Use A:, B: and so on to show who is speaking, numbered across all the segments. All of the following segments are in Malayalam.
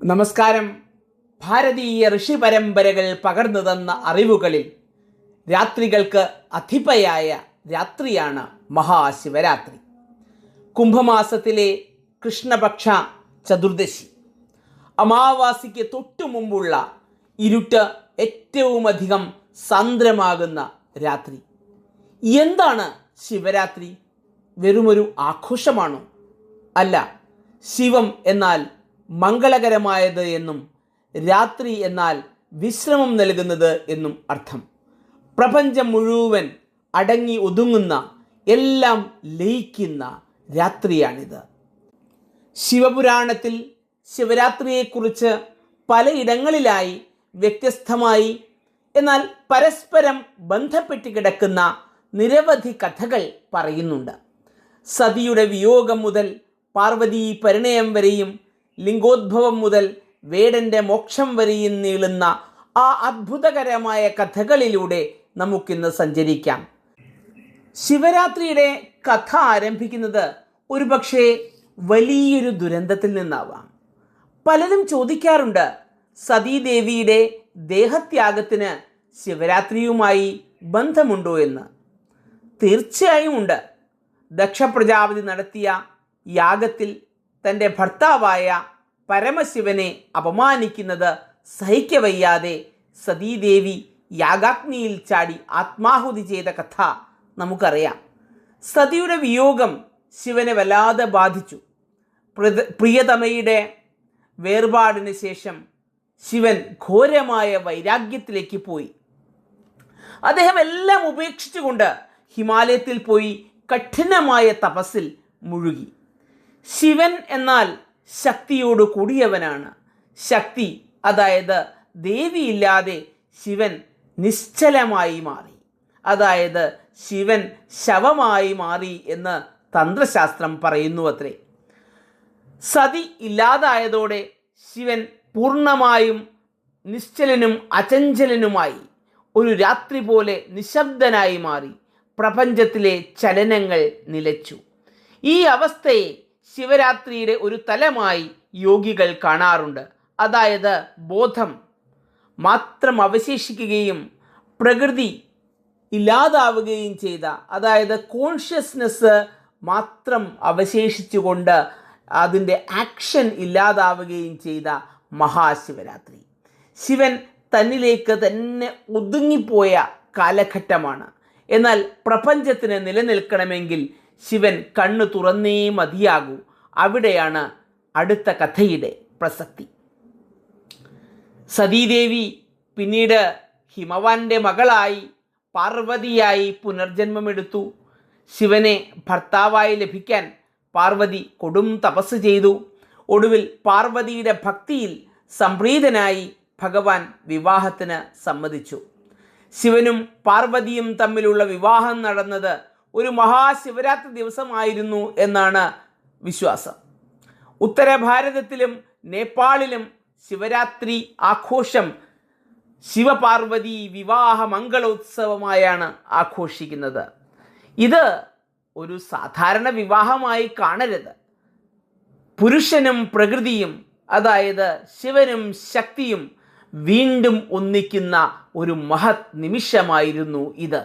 A: നമസ്കാരം. ഭാരതീയ ഋഷി പരമ്പരകൾ പകർന്നു തന്ന അറിവുകളിൽ രാത്രികൾക്ക് അധിപയായ രാത്രിയാണ് മഹാശിവരാത്രി. കുംഭമാസത്തിലെ കൃഷ്ണപക്ഷ ചതുർദശി, അമാവാസിക്ക് തൊട്ടു മുമ്പുള്ള ഇരുട്ട് ഏറ്റവുമധികം സാന്ദ്രമാകുന്ന രാത്രി. എന്താണ് ശിവരാത്രി? വെറുമൊരു ആഘോഷമാണോ? അല്ല. ശിവം എന്നാൽ മംഗളകരമായത് എന്നും രാത്രി എന്നാൽ വിശ്രമം നൽകുന്നത് എന്നും അർത്ഥം. പ്രപഞ്ചം മുഴുവൻ അടങ്ങി ഒതുങ്ങുന്ന, എല്ലാം ലയിക്കുന്ന രാത്രിയാണിത്. ശിവപുരാണത്തിൽ ശിവരാത്രിയെക്കുറിച്ച് പലയിടങ്ങളിലായി വ്യത്യസ്തമായി എന്നാൽ പരസ്പരം ബന്ധപ്പെട്ട് കിടക്കുന്ന നിരവധി കഥകൾ പറയുന്നുണ്ട്. സതിയുടെ വിയോഗം മുതൽ പാർവതീ പരിണയം വരെയും ലിംഗോദ്ഭവം മുതൽ വേടന്റെ മോക്ഷം വരെയും നീളുന്ന ആ അത്ഭുതകരമായ കഥകളിലൂടെ നമുക്കിന്ന് സഞ്ചരിക്കാം. ശിവരാത്രിയുടെ കഥ ആരംഭിക്കുന്നത് ഒരുപക്ഷെ വലിയൊരു ദുരന്തത്തിൽ നിന്നാവാം. പലരും ചോദിക്കാറുണ്ട്, സതീദേവിയുടെ ദേഹത്യാഗത്തിന് ശിവരാത്രിയുമായി ബന്ധമുണ്ടോ എന്ന്. തീർച്ചയായും ഉണ്ട്. ദക്ഷ പ്രജാപതി നടത്തിയ യാഗത്തിൽ തൻ്റെ ഭർത്താവായ പരമശിവനെ അപമാനിക്കുന്നത് സഹിക്കവയ്യാതെ സതീദേവി യാഗാഗ്നിയിൽ ചാടി ആത്മാഹുതി ചെയ്ത കഥ നമുക്കറിയാം. സതിയുടെ വിയോഗം ശിവനെ വല്ലാതെ ബാധിച്ചു. പ്രിയതമയുടെ വേർപാടിന് ശേഷം ശിവൻ ഘോരമായ വൈരാഗ്യത്തിലേക്ക് പോയി. അദ്ദേഹം എല്ലാം ഉപേക്ഷിച്ചുകൊണ്ട് ഹിമാലയത്തിൽ പോയി കഠിനമായ തപസ്സിൽ മുഴുകി. ശിവൻ എന്നാൽ ശക്തിയോട് കൂടിയവനാണ്. ശക്തി, അതായത് ദേവിയില്ലാതെ ശിവൻ നിശ്ചലമായി മാറി, അതായത് ശിവൻ ശവമായി മാറി എന്ന് തന്ത്രശാസ്ത്രം പറയുന്നു അത്രേ. സതി ഇല്ലാതായതോടെ ശിവൻ പൂർണ്ണമായും നിശ്ചലനും അചഞ്ചലനുമായി ഒരു രാത്രി പോലെ നിശബ്ദനായി മാറി. പ്രപഞ്ചത്തിലെ ചലനങ്ങൾ നിലച്ചു. ഈ അവസ്ഥയെ ശിവരാത്രിയുടെ ഒരു തലമായി യോഗികൾ കാണാറുണ്ട്. അതായത് ബോധം മാത്രം അവശേഷിക്കുകയും പ്രകൃതി ഇല്ലാതാവുകയും ചെയ്ത, അതായത് കോൺഷ്യസ്നെസ് മാത്രം അവശേഷിച്ചുകൊണ്ട് അതിൻ്റെ ആക്ഷൻ ഇല്ലാതാവുകയും ചെയ്ത മഹാശിവരാത്രി. ശിവൻ തന്നിലേക്ക് തന്നെ ഒതുങ്ങിപ്പോയ കാലഘട്ടമാണ്. എന്നാൽ പ്രപഞ്ചത്തിന് നിലനിൽക്കണമെങ്കിൽ ശിവൻ കണ്ണു തുറന്നേ മതിയാകൂ. അവിടെയാണ് അടുത്ത കഥയുടെ പ്രസക്തി. സതീദേവി പിന്നീട് ഹിമവാന്റെ മകളായി പാർവതിയായി പുനർജന്മമെടുത്തു. ശിവനെ ഭർത്താവായി ലഭിക്കാൻ പാർവതി കൊടും തപസ് ചെയ്തു. ഒടുവിൽ പാർവതിയുടെ ഭക്തിയിൽ സംപ്രീതനായി ഭഗവാൻ വിവാഹത്തിന് സമ്മതിച്ചു. ശിവനും പാർവതിയും തമ്മിലുള്ള വിവാഹം നടന്നത് ഒരു മഹാശിവരാത്രി ദിവസമായിരുന്നു എന്നാണ് വിശ്വാസം. ഉത്തര ഭാരതത്തിലും നേപ്പാളിലും ശിവരാത്രി ആഘോഷം ശിവപാർവതി വിവാഹ മംഗളോത്സവമായാണ് ആഘോഷിക്കുന്നത്. ഇത് ഒരു സാധാരണ വിവാഹമായി കാണരുത്. പുരുഷനും പ്രകൃതിയും, അതായത് ശിവനും ശക്തിയും വീണ്ടും ഒന്നിക്കുന്ന ഒരു മഹത് നിമിഷമായിരുന്നു ഇത്.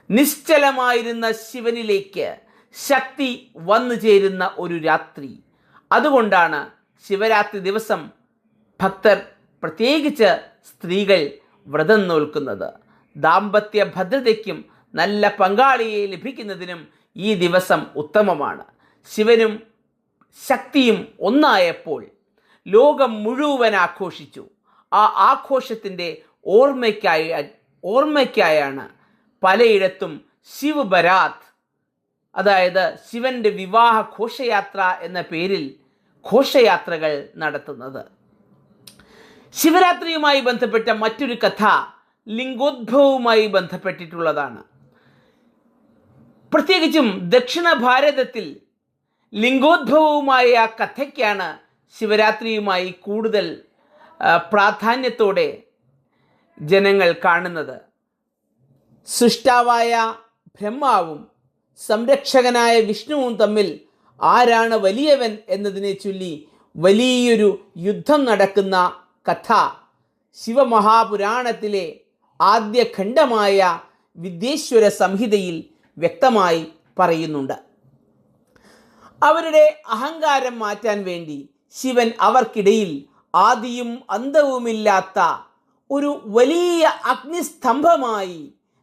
A: നിശ്ചലമായിരുന്ന ശിവനിലേക്ക് ശക്തി വന്നു ചേരുന്ന ഒരു രാത്രി. അതുകൊണ്ടാണ് ശിവരാത്രി ദിവസം ഭക്തർ, പ്രത്യേകിച്ച് സ്ത്രീകൾ, വ്രതം നോൽക്കുന്നത്. ദാമ്പത്യ ഭദ്രതയ്ക്കും നല്ല പങ്കാളിയെ ലഭിക്കുന്നതിനും ഈ ദിവസം ഉത്തമമാണ്. ശിവനും ശക്തിയും ഒന്നായപ്പോൾ ലോകം മുഴുവൻ ആഘോഷിച്ചു. ആ ആഘോഷത്തിൻ്റെ ഓർമ്മയ്ക്കായാണ് പലയിടത്തും ശിവ് ബരാത്ത്, അതായത് ശിവന്റെ വിവാഹ ഘോഷയാത്ര എന്ന പേരിൽ ഘോഷയാത്രകൾ നടത്തുന്നത്. ശിവരാത്രിയുമായി ബന്ധപ്പെട്ട മറ്റൊരു കഥ ലിംഗോദ്ഭവവുമായി ബന്ധപ്പെട്ടിട്ടുള്ളതാണ്. പ്രത്യേകിച്ചും ദക്ഷിണ ഭാരതത്തിൽ ലിംഗോദ്ഭവവുമായ കഥയ്ക്കാണ് ശിവരാത്രിയുമായി കൂടുതൽ പ്രാധാന്യത്തോടെ ജനങ്ങൾ കാണുന്നത്. സൃഷ്ടാവായ ബ്രഹ്മാവും സംരക്ഷകനായ വിഷ്ണുവും തമ്മിൽ ആരാണ് വലിയവൻ എന്നതിനെ ചൊല്ലി വലിയൊരു യുദ്ധം നടക്കുന്ന കഥ ശിവമഹാപുരാണത്തിലെ ആദ്യ ഖണ്ഡമായ വിദ്യേശ്വര സംഹിതയിൽ വ്യക്തമായി പറയുന്നുണ്ട്. അവരുടെ അഹങ്കാരം മാറ്റാൻ വേണ്ടി ശിവൻ അവർക്കിടയിൽ ആദിയും അന്തവുമില്ലാത്ത ഒരു വലിയ അഗ്നിസ്തംഭമായി,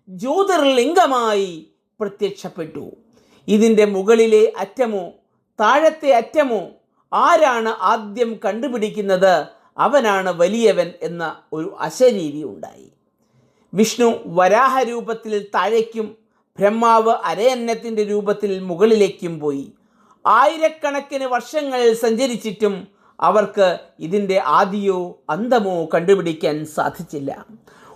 A: ജ്യോതിർലിംഗമായി പ്രത്യക്ഷപ്പെട്ടു. ഇതിൻ്റെ മുകളിലെ അറ്റമോ താഴത്തെ അറ്റമോ ആരാണ് ആദ്യം കണ്ടുപിടിക്കുന്നത് അവനാണ് വലിയവൻ എന്ന ഒരു അശരീരി ഉണ്ടായി. വിഷ്ണു വരാഹരൂപത്തിൽ താഴേക്കും ബ്രഹ്മാവ് അരയന്നത്തിൻ്റെ രൂപത്തിൽ മുകളിലേക്കും പോയി. ആയിരക്കണക്കിന് വർഷങ്ങൾ സഞ്ചരിച്ചിട്ടും അവർക്ക് ഇതിൻ്റെ ആദിയോ അന്തമോ കണ്ടുപിടിക്കാൻ സാധിച്ചില്ല.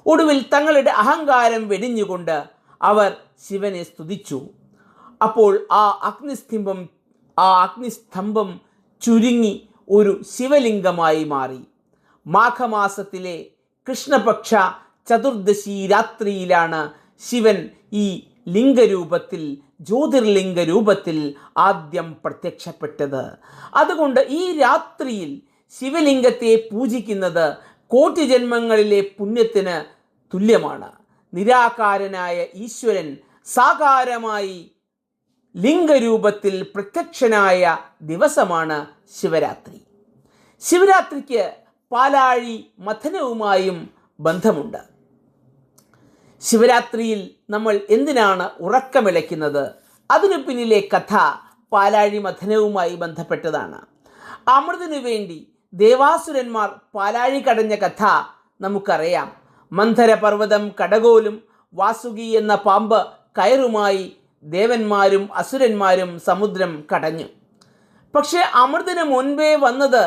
A: ഒടുവിൽ തങ്ങളുടെ അഹങ്കാരം വെടിഞ്ഞുകൊണ്ട് അവർ ശിവനെ സ്തുതിച്ചു. അപ്പോൾ ആ അഗ്നിസ്തംഭം ചുരുങ്ങി ഒരു ശിവലിംഗമായി മാറി. മാഘമാസത്തിലെ കൃഷ്ണപക്ഷ ചതുർദശി രാത്രിയിലാണ് ശിവൻ ഈ ലിംഗരൂപത്തിൽ, ജ്യോതിർലിംഗ രൂപത്തിൽ ആദ്യം പ്രത്യക്ഷപ്പെട്ടത്. അതുകൊണ്ട് ഈ രാത്രിയിൽ ശിവലിംഗത്തെ പൂജിക്കുന്നത് കോടി ജന്മങ്ങളിലെ പുണ്യത്തിന് തുല്യമാണ്. നിരാകാരനായ ഈശ്വരൻ സാകാരമായി ലിംഗരൂപത്തിൽ പ്രത്യക്ഷനായ ദിവസമാണ് ശിവരാത്രി. ശിവരാത്രിക്ക് പാലാഴി മഥനവുമായും ബന്ധമുണ്ട്. ശിവരാത്രിയിൽ നമ്മൾ എന്തിനാണ് ഉറക്കമിളയ്ക്കുന്നത്? അതിനു പിന്നിലെ കഥ പാലാഴി മഥനവുമായി ബന്ധപ്പെട്ടതാണ്. അമൃതിനു വേണ്ടി ദേവാസുരന്മാർ പാലാഴി കടഞ്ഞ കഥ നമുക്കറിയാം. മന്ധരപർവ്വതം കടകോലും വാസുകി എന്ന പാമ്പ് കയറുമായി ദേവന്മാരും അസുരന്മാരും സമുദ്രം കടഞ്ഞു. പക്ഷെ അമൃതിന് മുൻപേ വന്നത്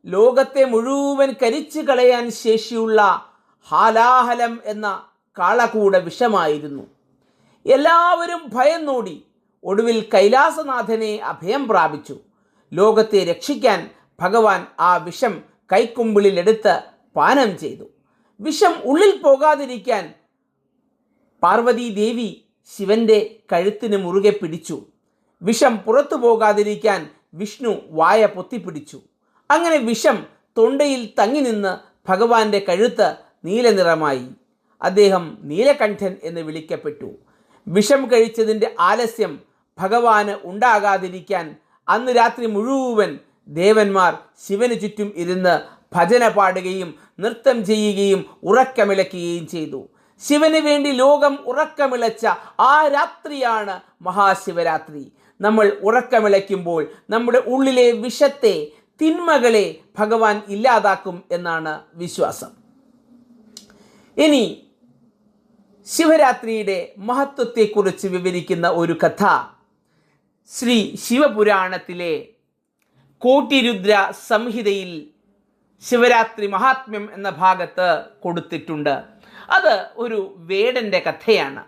A: ലോകത്തെ മുഴുവൻ കരിച്ചു കളയാൻ ശേഷിയുള്ള ഹാലാഹലം എന്ന കാളകൂട വിഷമായിരുന്നു. എല്ലാവരും ഭയന്നോടി. ഒടുവിൽ കൈലാസനാഥനെ അഭയം പ്രാപിച്ചു. ലോകത്തെ രക്ഷിക്കാൻ ഭഗവാൻ ആ വിഷം കൈക്കുമ്പിളിലെടുത്ത് പാനം ചെയ്തു. വിഷം ഉള്ളിൽ പോകാതിരിക്കാൻ പാർവതീദേവി ശിവന്റെ കഴുത്തിന് മുറുകെ പിടിച്ചു. വിഷം പുറത്തു പോകാതിരിക്കാൻ വിഷ്ണു വായ പൊത്തിപ്പിടിച്ചു. അങ്ങനെ വിഷം തൊണ്ടയിൽ തങ്ങി നിന്ന് ഭഗവാന്റെ കഴുത്ത് നീലനിറമായി. അദ്ദേഹം നീലകണ്ഠൻ എന്ന് വിളിക്കപ്പെട്ടു. വിഷം കഴിച്ചതിൻ്റെ ആലസ്യം ഭഗവാന് ഉണ്ടാകാതിരിക്കാൻ അന്ന് രാത്രി മുഴുവൻ ദേവന്മാർ ശിവന് ചുറ്റും ഇരുന്ന് ഭജന പാടുകയും നൃത്തം ചെയ്യുകയും ഉറക്കമിളയ്ക്കുകയും ചെയ്തു. ശിവന് വേണ്ടി ലോകം ഉറക്കമിളച്ച ആ രാത്രിയാണ് മഹാശിവരാത്രി. നമ്മൾ ഉറക്കമിളയ്ക്കുമ്പോൾ നമ്മുടെ ഉള്ളിലെ വിഷത്തെ, തിന്മകളെ ഭഗവാൻ ഇല്ലാതാക്കും എന്നാണ് വിശ്വാസം. ഇനി ശിവരാത്രിയുടെ മഹത്വത്തെക്കുറിച്ച് വിവരിക്കുന്ന ഒരു കഥ ശ്രീ ശിവപുരാണത്തിലെ കോട്ടിരുദ്ര സംഹിതയിൽ ശിവരാത്രി മഹാത്മ്യം എന്ന ഭാഗത്ത് കൊടുത്തിട്ടുണ്ട്. അത് ഒരു വേടന്റെ കഥയാണ്.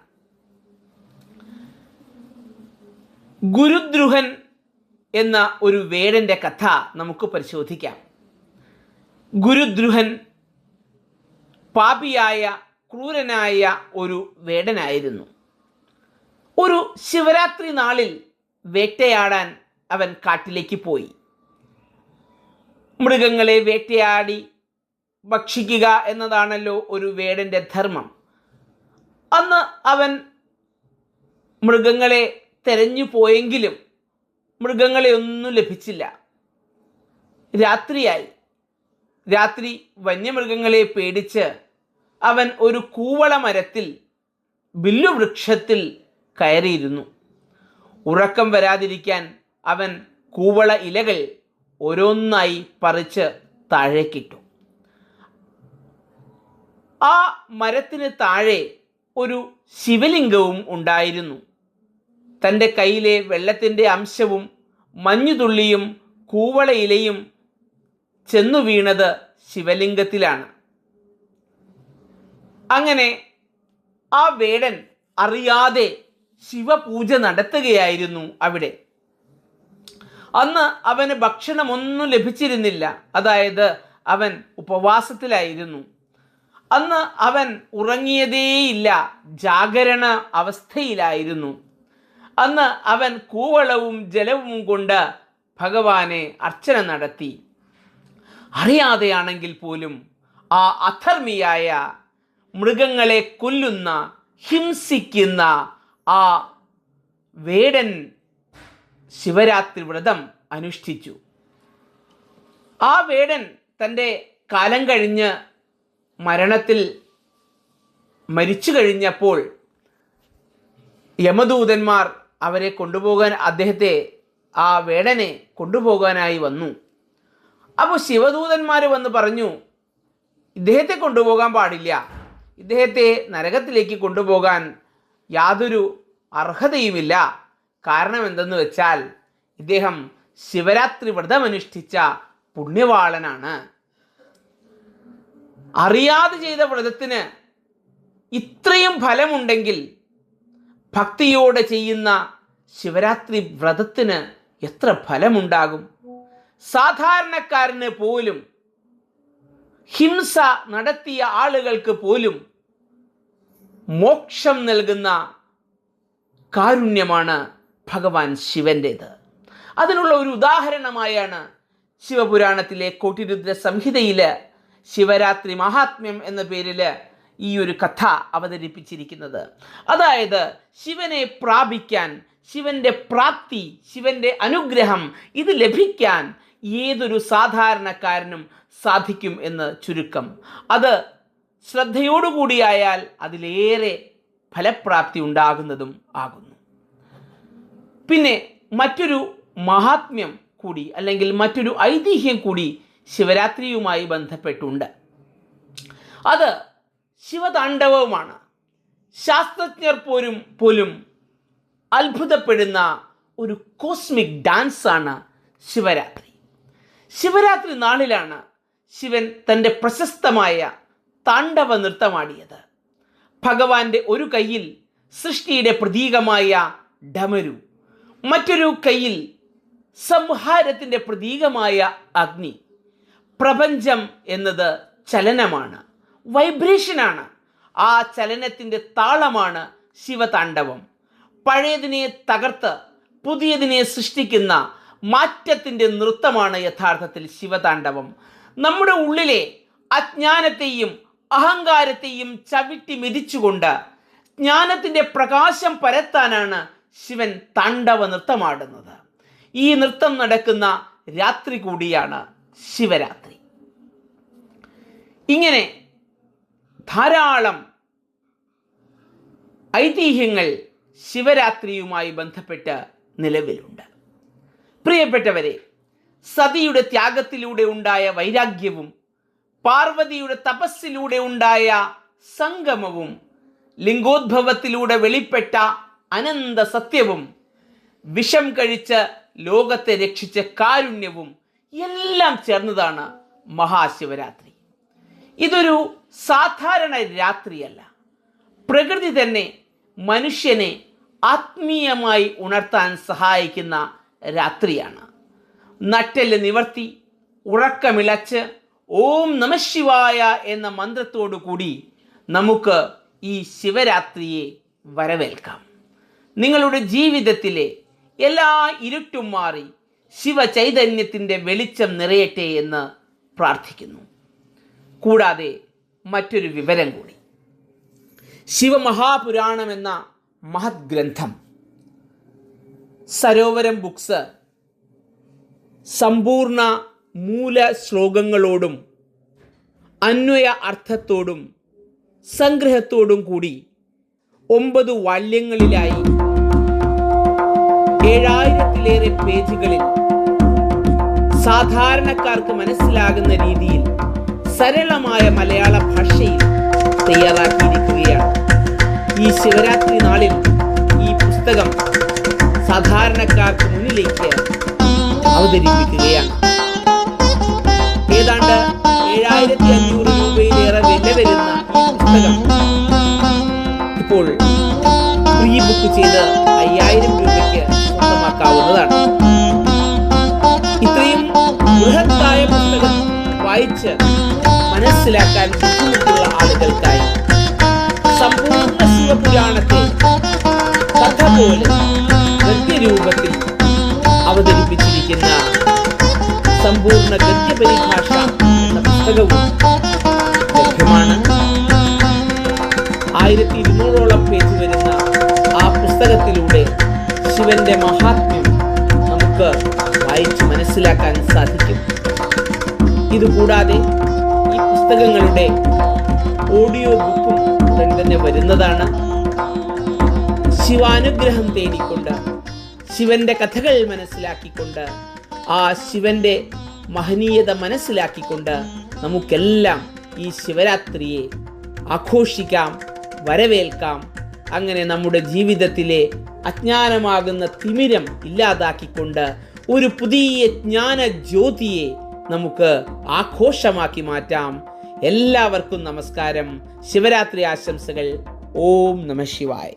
A: ഗുരുദ്രുഹൻ എന്ന ഒരു വേടന്റെ കഥ നമുക്ക് പരിശോധിക്കാം. ഗുരുദ്രുഹൻ പാപിയായ ക്രൂരനായ ഒരു വേടനായിരുന്നു. ഒരു ശിവരാത്രി നാളിൽ വേട്ടയാടാൻ അവൻ കാട്ടിലേക്ക് പോയി. മൃഗങ്ങളെ വേട്ടയാടി ഭക്ഷിക്കുക എന്നതാണല്ലോ ഒരു വേടൻ്റെ ധർമ്മം. അന്ന് അവൻ മൃഗങ്ങളെ തെരഞ്ഞു പോയെങ്കിലും മൃഗങ്ങളെ ഒന്നും ലഭിച്ചില്ല. രാത്രിയായി. രാത്രി വന്യമൃഗങ്ങളെ പേടിച്ച് അവൻ ഒരു കൂവള മരത്തിൽ, ബില്ലുവൃക്ഷത്തിൽ കയറിയിരുന്നു. ഉറക്കം വരാതിരിക്കാൻ അവൻ കൂവള ഇലകൾ ഓരോന്നായി പറിച്ച് താഴേക്കിട്ടു. ആ മരത്തിന് താഴെ ഒരു ശിവലിംഗവും ഉണ്ടായിരുന്നു. തൻ്റെ കയ്യിലെ വെള്ളത്തിൻ്റെ അംശവും മഞ്ഞുതുള്ളിയും കൂവള ഇലയും ചെന്നു വീണത് ശിവലിംഗത്തിലാണ്. അങ്ങനെ ആ വേടൻ അറിയാതെ ശിവപൂജ നടത്തുകയായിരുന്നു അവിടെ. അന്ന് അവന് ഭക്ഷണമൊന്നും ലഭിച്ചിരുന്നില്ല. അതായത് അവൻ ഉപവാസത്തിലായിരുന്നു. അന്ന് അവൻ ഉറങ്ങിയതേയില്ല, ജാഗരണ അവസ്ഥയിലായിരുന്നു. അന്ന് അവൻ കൂവളവും ജലവും കൊണ്ട് ഭഗവാനെ അർച്ചന നടത്തി. അറിയാതെയാണെങ്കിൽ പോലും ആ അധർമ്മിയായ മൃഗങ്ങളെ കൊല്ലുന്ന, ഹിംസിക്കുന്ന ആ വേടൻ ശിവരാത്രി വ്രതം അനുഷ്ഠിച്ചു. ആ വേടൻ തൻ്റെ കാലം കഴിഞ്ഞ് മരിച്ചു കഴിഞ്ഞപ്പോൾ യമദൂതന്മാർ അദ്ദേഹത്തെ, ആ വേടനെ കൊണ്ടുപോകാനായി വന്നു. അപ്പോൾ ശിവദൂതന്മാർ വന്ന് പറഞ്ഞു, ഇദ്ദേഹത്തെ കൊണ്ടുപോകാൻ പാടില്ല, ഇദ്ദേഹത്തെ നരകത്തിലേക്ക് കൊണ്ടുപോകാൻ യാതൊരു അർഹതയുമില്ല. കാരണം എന്തെന്ന് വെച്ചാൽ ഇദ്ദേഹം ശിവരാത്രി വ്രതമനുഷ്ഠിച്ച പുണ്യവാളനാണ്. അറിയാതെ ചെയ്ത വ്രതത്തിന് ഇത്രയും ഫലമുണ്ടെങ്കിൽ ഭക്തിയോടെ ചെയ്യുന്ന ശിവരാത്രി വ്രതത്തിന് എത്ര ഫലമുണ്ടാകും? സാധാരണക്കാരന് പോലും, ഹിംസ നടത്തിയ ആളുകൾക്ക് പോലും മോക്ഷം നൽകുന്ന കാരുണ്യമാണ് ഭഗവാൻ ശിവൻ്റേത്. അതിനുള്ള ഒരു ഉദാഹരണമായാണ് ശിവപുരാണത്തിലെ കോട്ടിരുദ്ര സംഹിതയിൽ ശിവരാത്രി മഹാത്മ്യം എന്ന പേരിൽ ഈ ഒരു കഥ അവതരിപ്പിച്ചിരിക്കുന്നത്. അതായത് ശിവനെ പ്രാപിക്കാൻ, ശിവൻ്റെ പ്രാപ്തി, ശിവൻ്റെ അനുഗ്രഹം ഇത് ലഭിക്കാൻ ഏതൊരു സാധാരണക്കാരനും സാധിക്കും എന്ന് ചുരുക്കം. അത് ശ്രദ്ധയോടുകൂടിയായാൽ അതിലേറെ ഫലപ്രാപ്തി ഉണ്ടാകുന്നതും ആകുന്നു. പിന്നെ മറ്റൊരു മഹാത്മ്യം കൂടി, അല്ലെങ്കിൽ മറ്റൊരു ഐതിഹ്യം കൂടി ശിവരാത്രിയുമായി ബന്ധപ്പെട്ടുണ്ട്. അത് ശിവതാണ്ഡവവുമാണ്. ശാസ്ത്രജ്ഞർ പോലും അത്ഭുതപ്പെടുന്ന ഒരു കോസ്മിക് ഡാൻസാണ് ശിവരാത്രി. ശിവരാത്രി നാളിലാണ് ശിവൻ തൻ്റെ പ്രശസ്തമായ താണ്ഡവ നൃത്തമാടിയത്. ഭഗവാന്റെ ഒരു കയ്യിൽ സൃഷ്ടിയുടെ പ്രതീകമായ ഡമരു, മറ്റൊരു കയ്യിൽ സംഹാരത്തിൻ്റെ പ്രതീകമായ അഗ്നി. പ്രപഞ്ചം എന്നത് ചലനമാണ്, വൈബ്രേഷനാണ്. ആ ചലനത്തിൻ്റെ താളമാണ് ശിവതാണ്ഡവം. പഴയതിനെ തകർത്ത് പുതിയതിനെ സൃഷ്ടിക്കുന്ന മാറ്റത്തിൻ്റെ നൃത്തമാണ് യഥാർത്ഥത്തിൽ ശിവതാണ്ഡവം. നമ്മുടെ ഉള്ളിലെ അജ്ഞാനത്തെയും അഹങ്കാരത്തെയും ചവിട്ടി മെതിച്ചുകൊണ്ട് ജ്ഞാനത്തിൻ്റെ പ്രകാശം പരത്താനാണ് ശിവൻ താണ്ഡവ നൃത്തമാടുന്നത്. ഈ നൃത്തം നടക്കുന്ന രാത്രി കൂടിയാണ് ശിവരാത്രി. ഇങ്ങനെ ധാരാളം ഐതിഹ്യങ്ങൾ ശിവരാത്രിയുമായി ബന്ധപ്പെട്ട് നിലവിലുണ്ട്. പ്രിയപ്പെട്ടവരെ, സതിയുടെ ത്യാഗത്തിലൂടെ ഉണ്ടായ വൈരാഗ്യവും പാർവതിയുടെ തപസ്സിലൂടെ ഉണ്ടായ സംഗമവും ലിംഗോദ്ഭവത്തിലൂടെ വെളിപ്പെട്ട അനന്ത സത്യവും വിഷം കഴിച്ച് ലോകത്തെ രക്ഷിച്ച കാരുണ്യവും എല്ലാം ചേർന്നതാണ് മഹാശിവരാത്രി. ഇതൊരു സാധാരണ രാത്രിയല്ല. പ്രകൃതി തന്നെ മനുഷ്യനെ ആത്മീയമായി ഉണർത്താൻ സഹായിക്കുന്ന രാത്രിയാണ്. നട്ടെല്ല് നിവർത്തി ഉറക്കമിളച്ച് ഓം നമഃശിവായ എന്ന മന്ത്രത്തോടു കൂടി നമുക്ക് ഈ ശിവരാത്രിയെ വരവേൽക്കാം. നിങ്ങളുടെ ജീവിതത്തിലെ എല്ലാ ഇരുട്ടും മാറി ശിവചൈതന്യത്തിൻ്റെ വെളിച്ചം നിറയട്ടെ എന്ന് പ്രാർത്ഥിക്കുന്നു. കൂടാതെ മറ്റൊരു വിവരം കൂടി. ശിവമഹാപുരാണം എന്ന മഹത് ഗ്രന്ഥം സരോവരം ബുക്സ് സമ്പൂർണ്ണ മൂല ശ്ലോകങ്ങളോടും അന്വയ അർത്ഥത്തോടും സംഗ്രഹത്തോടും കൂടി 9 വാല്യങ്ങളിലായി 7000-ലേറെ പേജുകളിൽ സാധാരണക്കാർക്ക് മനസ്സിലാകുന്ന രീതിയിൽ സരളമായ മലയാള ഭാഷയിൽ തയ്യാറാക്കിയിരിക്കുകയാണ്. ഈ ശിവരാത്രി നാളിൽ ഈ പുസ്തകം സാധാരണക്കാർക്ക് മുന്നിലേക്ക് അവതരിപ്പിക്കുകയാണ്. ഏതാണ്ട് 7500 രൂപയിലേറെ വില വരുന്ന ഈ പുസ്തകം ഇപ്പോൾ പ്രീ ബുക്ക് ചെയ്ത് 5000 രൂപയ്ക്ക് സ്വന്തമാക്കാവുന്നതാണ്. ഇത്രയും ബൃഹത്തായ പുസ്തകം വായിച്ച് മനസ്സിലാക്കാൻ ബുദ്ധിമുട്ടുള്ള ആളുകൾക്കായി സമ്പൂർണ്ണ ശിവപുരാണത്തെ കഥ പോലെ ഗദ്യരൂപത്തിൽ അവതരിപ്പിച്ചിരിക്കുന്ന സമ്പൂർണ്ണ ഗദ്യ പരിഭാഷ എന്ന പുസ്തകവും ലഭ്യമാണ്. 1200ഓളം പേജ് വരുന്ന ആ പുസ്തകത്തിലൂടെ ശിവന്റെ മഹാത്മ്യം നമുക്ക് വായിച്ച് മനസ്സിലാക്കാൻ സാധിക്കും. ഇതുകൂടാതെ ഈ പുസ്തകങ്ങളുടെ ഓഡിയോ ബുക്കും ഉടൻ തന്നെ വരുന്നതാണ്. ശിവാനുഗ്രഹം തേടിക്കൊണ്ട്, ശിവന്റെ കഥകൾ മനസ്സിലാക്കിക്കൊണ്ട്, ആ ശിവന്റെ മഹനീയത മനസ്സിലാക്കിക്കൊണ്ട് നമുക്കെല്ലാം ഈ ശിവരാത്രിയെ ആഘോഷിക്കാം, വരവേൽക്കാം. അങ്ങനെ നമ്മുടെ ജീവിതത്തിലെ അജ്ഞാനമാകുന്ന തിമിരം ഇല്ലാതാക്കിക്കൊണ്ട് ഒരു പുതിയ ജ്ഞാന ജ്യോതിയെ നമുക്ക് ആഘോഷമാക്കി മാറ്റാം. എല്ലാവർക്കും നമസ്കാരം, ശിവരാത്രി ആശംസകൾ. ഓം നമഃ ശിവായ.